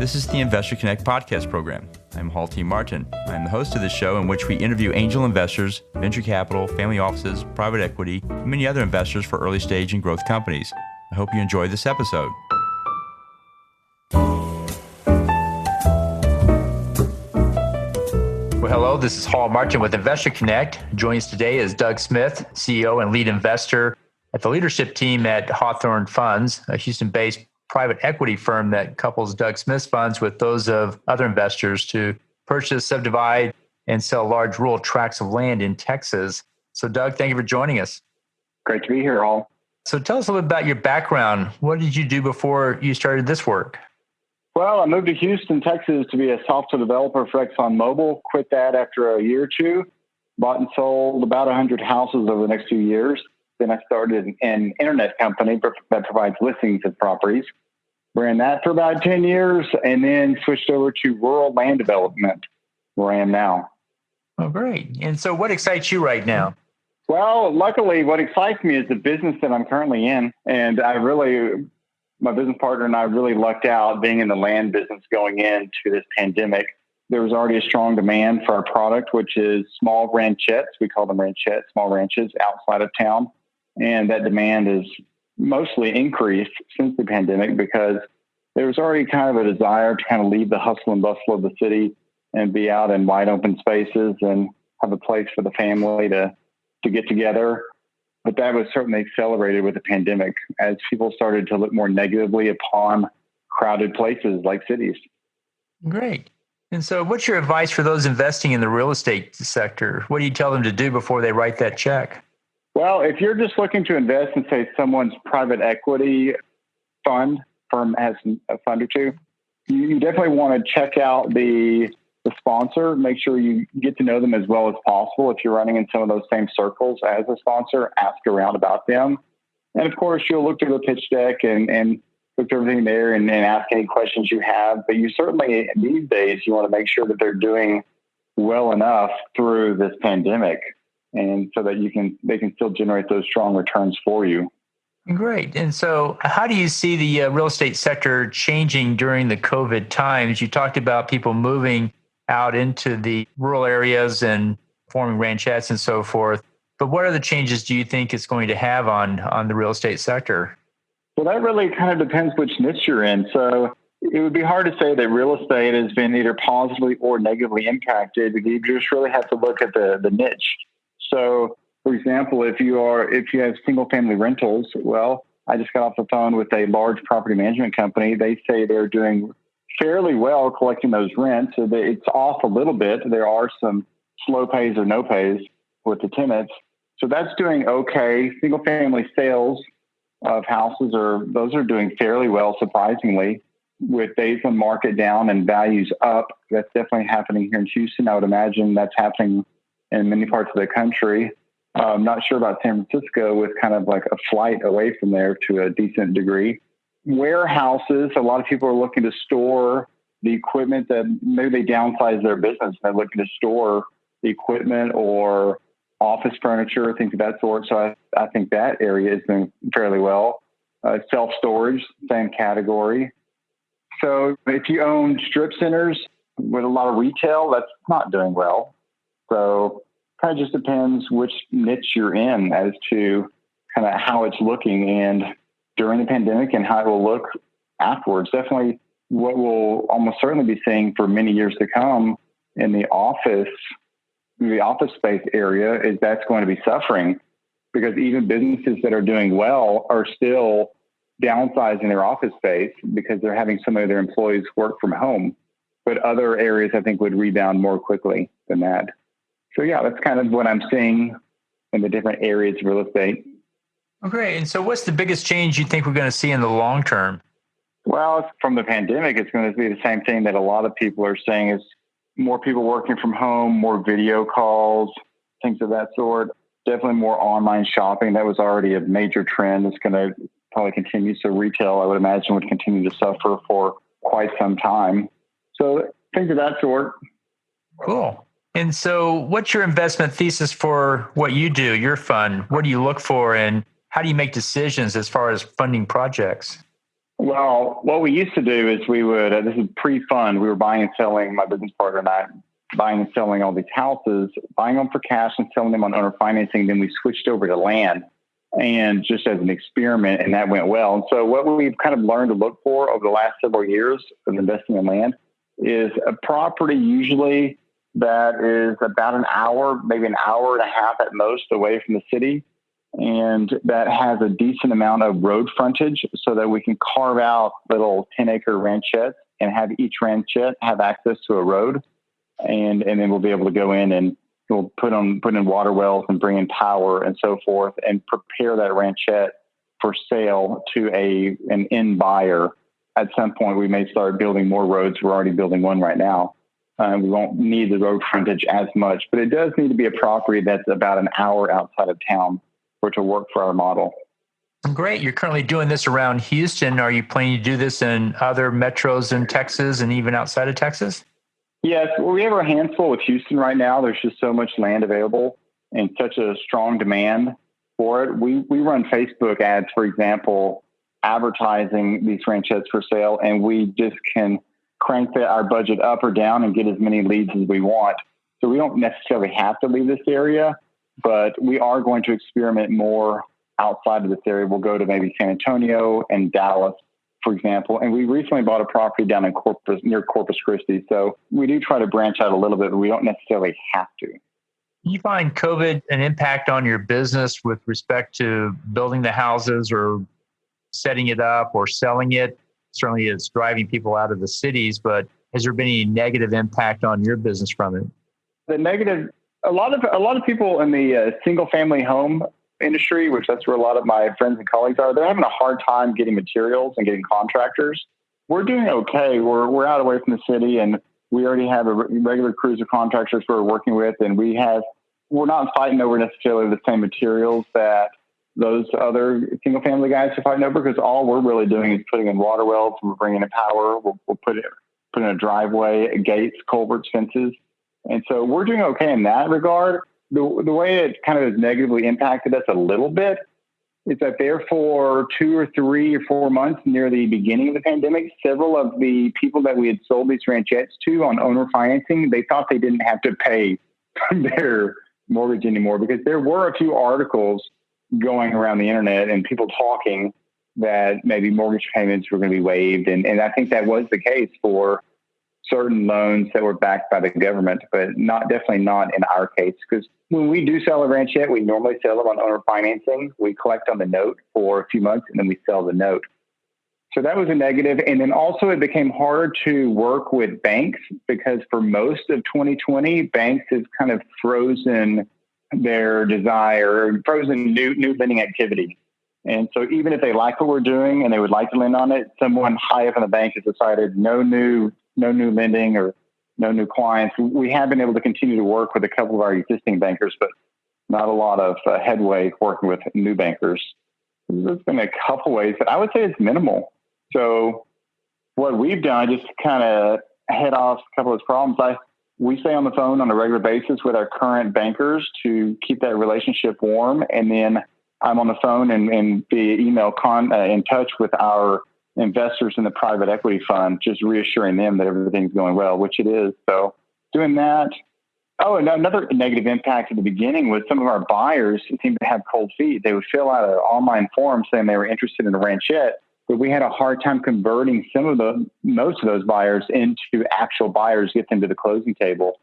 This is the Investor Connect podcast program. I'm Hawthorne Martin. I'm the host of this show in which we interview angel investors, venture capital, family offices, private equity, and many other investors for early stage and growth companies. I hope you enjoy this episode. Well, hello, this is Hawthorne Martin with Investor Connect. Joining us today is Doug Smith, CEO and lead investor at the leadership team at Hawthorne Funds, a Houston-based private equity firm that couples Doug Smith's funds with those of other investors to purchase, subdivide, and sell large rural tracts of land in Texas. So Doug, thank you for joining us. Great to be here, Hall. So tell us a little bit about your background. What did you do before you started this work? Well, I moved to Houston, Texas to be a software developer for ExxonMobil. Quit that after a year or two. Bought and sold about 100 houses over the next few years. Then I started an internet company that provides listings of properties. Ran that for about 10 years and then switched over to rural land development, where I am now. Oh, great. And so what excites you right now? Well, luckily, what excites me is the business that I'm currently in. And my business partner and I really lucked out being in the land business going into this pandemic. There was already a strong demand for our product, which is small ranchettes. We call them ranchettes, small ranches outside of town. And that demand is mostly increased since the pandemic because there was already kind of a desire to kind of leave the hustle and bustle of the city and be out in wide open spaces and have a place for the family to get together. But that was certainly accelerated with the pandemic as people started to look more negatively upon crowded places like cities. Great. And so what's your advice for those investing in the real estate sector? What do you tell them to do before they write that check? Well, if you're just looking to invest in, say, someone's private equity firm has a fund or two, you definitely want to check out the sponsor. Make sure you get to know them as well as possible. If you're running in some of those same circles as a sponsor, ask around about them. And of course, you'll look through the pitch deck and look through everything there and ask any questions you have. But you certainly, these days, you want to make sure that they're doing well enough through this pandemic, and so that they can still generate those strong returns for you. Great. And so how do you see the real estate sector changing during the COVID times? You talked about people moving out into the rural areas and forming ranchettes and so forth. But what other changes do you think it's going to have on the real estate sector? Well, that really kind of depends which niche you're in. So it would be hard to say that real estate has been either positively or negatively impacted. You just really have to look at the niche. So, for example, if you have single family rentals, well, I just got off the phone with a large property management company. They say they're doing fairly well collecting those rents. So it's off a little bit. There are some slow pays or no pays with the tenants. So that's doing okay. Single family sales of houses those are doing fairly well, surprisingly, with days on market down and values up. That's definitely happening here in Houston. I would imagine that's happening in many parts of the country. I'm not sure about San Francisco with kind of like a flight away from there to a decent degree. Warehouses, a lot of people are looking to store the equipment that maybe they downsize their business. They're looking to store the equipment or office furniture, things of that sort. So I think that area is doing fairly well. Self-storage, same category. So if you own strip centers with a lot of retail, that's not doing well. So kind of just depends which niche you're in as to kind of how it's looking and during the pandemic and how it will look afterwards. Definitely what we'll almost certainly be seeing for many years to come in the office space area is that's going to be suffering because even businesses that are doing well are still downsizing their office space because they're having some of their employees work from home. But other areas I think would rebound more quickly than that. So yeah, that's kind of what I'm seeing in the different areas of real estate. Okay. And so what's the biggest change you think we're going to see in the long term? Well, from the pandemic, it's going to be the same thing that a lot of people are saying is more people working from home, more video calls, things of that sort. Definitely more online shopping. That was already a major trend. It's going to probably continue. So retail, I would imagine, would continue to suffer for quite some time. So things of that sort. Cool. And so what's your investment thesis for what you do, your fund? What do you look for and how do you make decisions as far as funding projects? Well, what we used to do is we would, this is pre-fund, we were buying and selling, my business partner and I, buying and selling all these houses, buying them for cash and selling them on owner financing. Then we switched over to land, and just as an experiment, and that went well. And so what we've kind of learned to look for over the last several years of investing in land is a property usually that is about an hour, maybe an hour and a half at most away from the city, and that has a decent amount of road frontage so that we can carve out little 10-acre ranchettes and have each ranchette have access to a road. And then we'll be able to go in and we'll put in water wells and bring in power and so forth and prepare that ranchette for sale to an end buyer. At some point, we may start building more roads. We're already building one right now. We won't need the road frontage as much, but it does need to be a property that's about an hour outside of town for it to work for our model. Great. You're currently doing this around Houston. Are you planning to do this in other metros in Texas and even outside of Texas? Yes, we have a handful with Houston right now. There's just so much land available and such a strong demand for it. We run Facebook ads, for example, advertising these ranchettes for sale, and we just can crank our budget up or down and get as many leads as we want. So we don't necessarily have to leave this area, but we are going to experiment more outside of this area. We'll go to maybe San Antonio and Dallas, for example. And we recently bought a property down in near Corpus Christi. So we do try to branch out a little bit, but we don't necessarily have to. You find COVID an impact on your business with respect to building the houses or setting it up or selling it? Certainly it's driving people out of the cities, but has there been any negative impact on your business from it? The negative, a lot of people in the single family home industry, which that's where a lot of my friends and colleagues are, they're having a hard time getting materials and getting contractors. We're doing okay. We're out away from the city, and we already have a regular crews of contractors we're working with, and we're not fighting over necessarily the same materials that those other single family guys are fighting over, because all we're really doing is putting in water wells. We're bringing in power. We'll put in a driveway, gates, culverts, fences. And so we're doing okay in that regard. The way it kind of has negatively impacted us a little bit is that there for 2 or 3 or 4 months near the beginning of the pandemic, several of the people that we had sold these ranchettes to on owner financing, they thought they didn't have to pay their mortgage anymore, because there were a few articles going around the internet and people talking that maybe mortgage payments were going to be waived. And I think that was the case for certain loans that were backed by the government, but definitely not in our case. Because when we do sell a ranchette, we normally sell them on owner financing. We collect on the note for a few months and then we sell the note. So that was a negative. And then also it became harder to work with banks, because for most of 2020, banks have kind of frozen their desire, frozen new lending activity. And so even if they like what we're doing and they would like to lend on it, someone high up in the bank has decided no new lending or no new clients. We have been able to continue to work with a couple of our existing bankers, but not a lot of headway working with new bankers. There's been a couple ways, but I would say it's minimal. So what we've done, just to kind of head off a couple of those problems, we stay on the phone on a regular basis with our current bankers to keep that relationship warm. And then I'm on the phone and via email in touch with our investors in the private equity fund, just reassuring them that everything's going well, which it is. So doing that. Oh, and another negative impact at the beginning was some of our buyers seemed to have cold feet. They would fill out an online form saying they were interested in a ranchette, but we had a hard time converting most of those buyers into actual buyers, get them to the closing table.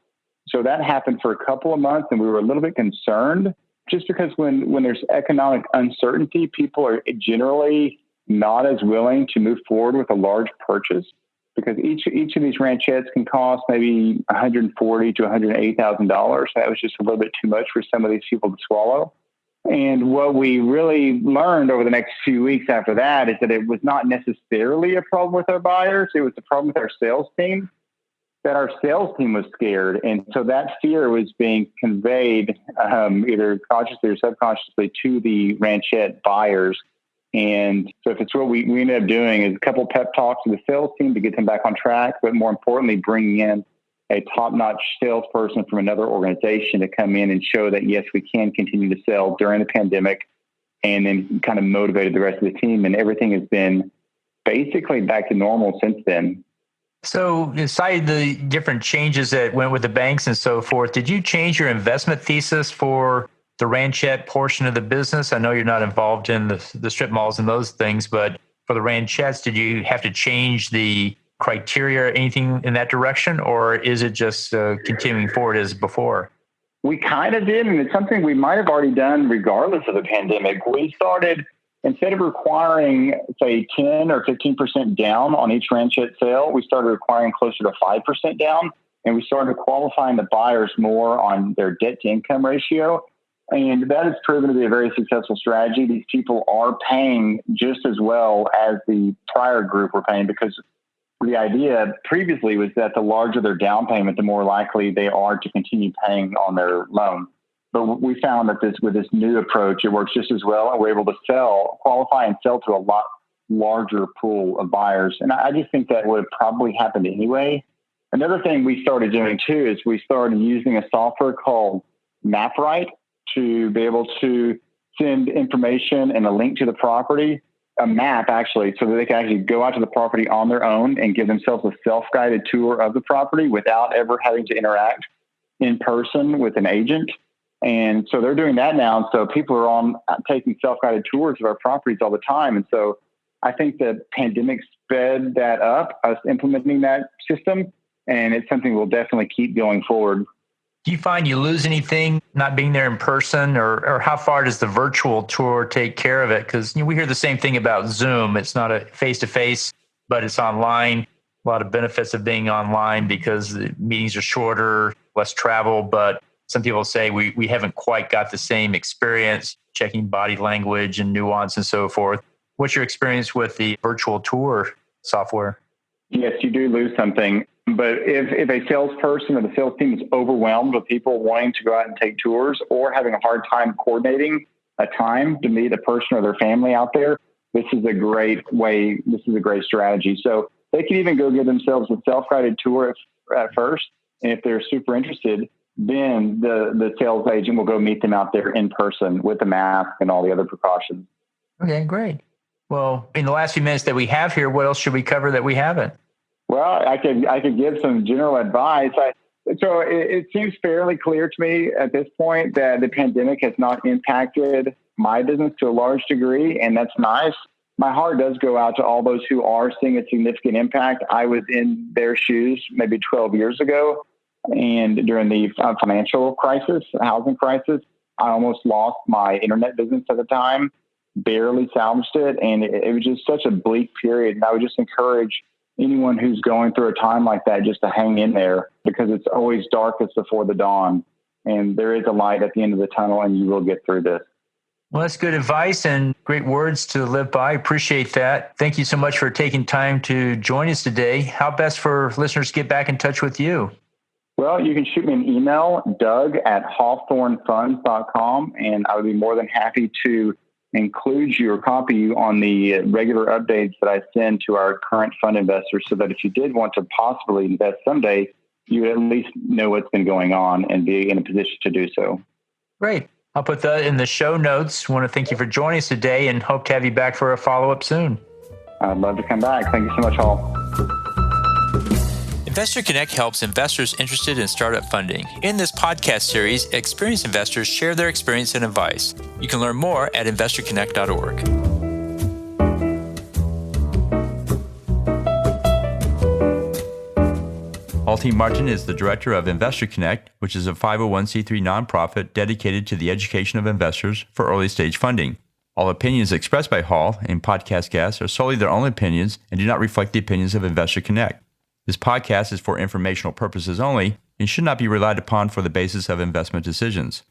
So that happened for a couple of months, and we were a little bit concerned, just because when there's economic uncertainty, people are generally not as willing to move forward with a large purchase, because each of these ranchettes can cost maybe $140,000 to $180,000. That was just a little bit too much for some of these people to swallow. And what we really learned over the next few weeks after that is that it was not necessarily a problem with our buyers. It was a problem with our sales team, that our sales team was scared. And so that fear was being conveyed either consciously or subconsciously to the ranchette buyers. And so if it's what we ended up doing is a couple pep talks with the sales team to get them back on track, but more importantly, bringing in a top-notch salesperson from another organization to come in and show that, yes, we can continue to sell during the pandemic, and then kind of motivated the rest of the team. And everything has been basically back to normal since then. So, aside the different changes that went with the banks and so forth, did you change your investment thesis for the ranchette portion of the business? I know you're not involved in the strip malls and those things, but for the ranchettes, did you have to change the criteria or anything in that direction, or is it just continuing forward as before? We kind of did, and it's something we might have already done regardless of the pandemic. We started, instead of requiring, say, 10 or 15% down on each ranchette sale, we started requiring closer to 5% down, and we started qualifying the buyers more on their debt-to-income ratio. And that has proven to be a very successful strategy. These people are paying just as well as the prior group were paying, because the idea previously was that the larger their down payment, the more likely they are to continue paying on their loan. But we found that with this new approach, it works just as well. And we're able to qualify and sell to a lot larger pool of buyers. And I just think that would have probably happened anyway. Another thing we started doing too is we started using a software called MapRight to be able to send information and a link to the property, a map actually, so that they can actually go out to the property on their own and give themselves a self-guided tour of the property without ever having to interact in person with an agent. And so they're doing that now. And so people are taking self-guided tours of our properties all the time. And so I think the pandemic sped that up, us implementing that system. And it's something we'll definitely keep going forward. Do you find you lose anything not being there in person, or how far does the virtual tour take care of it? Because we hear the same thing about Zoom. It's not a face-to-face, but it's online. A lot of benefits of being online because the meetings are shorter, less travel. But some people say we haven't quite got the same experience checking body language and nuance and so forth. What's your experience with the virtual tour software? Yes, you do lose something. But if a salesperson or the sales team is overwhelmed with people wanting to go out and take tours or having a hard time coordinating a time to meet a person or their family out there, this is a great way. This is a great strategy. So they can even go give themselves a self-guided tour at first. And if they're super interested, then the sales agent will go meet them out there in person with the mask and all the other precautions. Okay, great. Well, in the last few minutes that we have here, what else should we cover that we haven't? Well, I could give some general advice. It seems fairly clear to me at this point that the pandemic has not impacted my business to a large degree, and that's nice. My heart does go out to all those who are seeing a significant impact. I was in their shoes maybe 12 years ago, and during the financial crisis, housing crisis, I almost lost my internet business at the time, barely salvaged it, and it was just such a bleak period. And I would just encourage anyone who's going through a time like that just to hang in there, because it's always darkest before the dawn, and there is a light at the end of the tunnel, and you will get through this. Well, that's good advice and great words to live by. Appreciate that. Thank you so much for taking time to join us today. How best for listeners to get back in touch with you? Well, you can shoot me an email, doug@hawthornefunds.com, and I would be more than happy to include you or copy you on the regular updates that I send to our current fund investors, so that if you did want to possibly invest someday, you would at least know what's been going on and be in a position to do so. Great. I'll put that in the show notes. I want to thank you for joining us today and hope to have you back for a follow-up soon. I'd love to come back. Thank you so much, Hall. Investor Connect helps investors interested in startup funding. In this podcast series, experienced investors share their experience and advice. You can learn more at investorconnect.org. Hall T. Martin is the director of Investor Connect, which is a 501c3 nonprofit dedicated to the education of investors for early stage funding. All opinions expressed by Hall and podcast guests are solely their own opinions and do not reflect the opinions of Investor Connect. This podcast is for informational purposes only and should not be relied upon for the basis of investment decisions.